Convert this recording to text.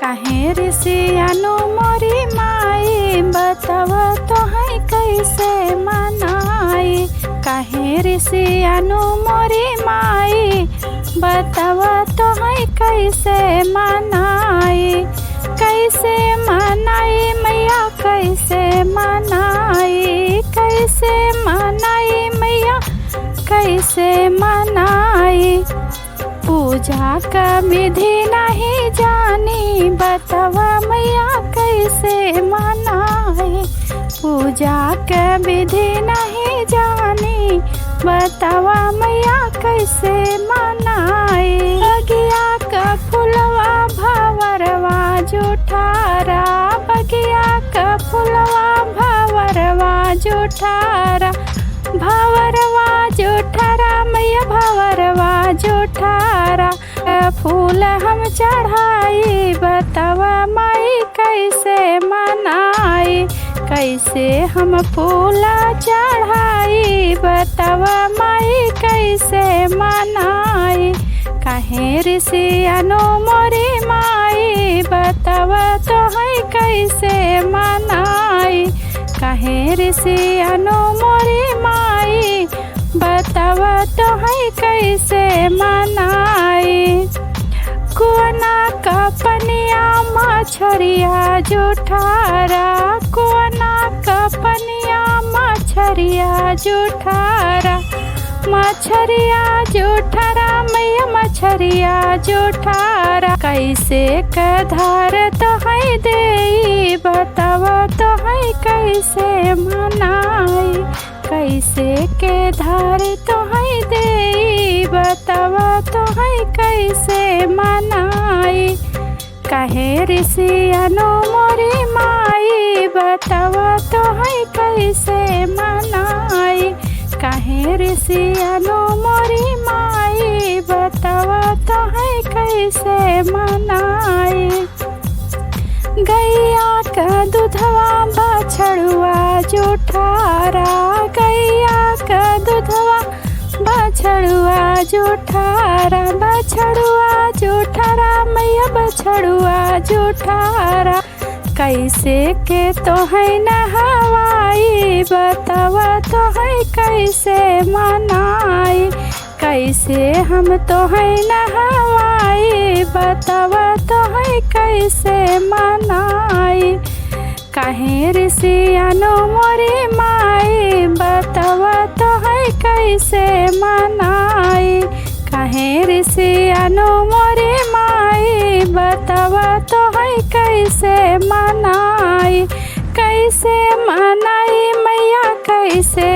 काहे ऋषियानो मोरी माई बतावा तोहई कैसे मनाई। काहे ऋषियानो मोरी माई बतावा तोहई कैसे मनाई। कैसे मनाई मैया कैसे मनाई। कैसे मनाई मैया कैसे मनाई। पूजा का विधि नहीं जानी बतावा मैया कैसे मनाई। पूजा का विधि नहीं जानी बतावा मैया कैसे मनाई। बगिया का फुलवा भंवरवा जुठारा। बगिया का फुलवा भंवरवा जुठारा। भंवरवा जुठारा मैया भंवरवा जुठारा। फूल हम चढ़ाई बतावा माई कैसे मनाई। कैसे हम फूल चढ़ाई बतावा माई कैसे मनाई। काहे ऋषियानो मोरी माई बतावा तोहई कैसे मनाई। काहे ऋषियानो मोरी माई बतावा तोहई कैसे मनाई। कुआना का पनिया मछरिया जुठारा। कुआना का पनिया मछरिया जुठारा। मछरिया जुठारा मैया मछरिया जुठारा। कैसे के धार तोहई देई बतावा तोहई कैसे मनाई। कैसे के धार तोहई देई बतावा तोहई कैसे मनाई। काहे ऋषियानो मोरी माई बतावा तोहई कैसे मनाई। काहे ऋषियानो मोरी माई बतावा तोहई कैसे मनाई। गैया का दूधवा बछड़ुआ जुठारा। गैया का दूधवा बछड़ुआ जुठारा। बछड़ुआ जुठारा मैया बछड़ुआ जुठारा। कैसे के तोहई नहवाई बतावा तोहई कैसे मनाई। कैसे हम तोहई नहवाई बतावा तोहई कैसे मनाई। काहे ऋषियानो मोरी माई बतावा तोहई कैसे मनाई। काहे ऋषियानो मोरी माई बतावा तोहई कैसे मनाई। कैसे मनाई मैया कैसे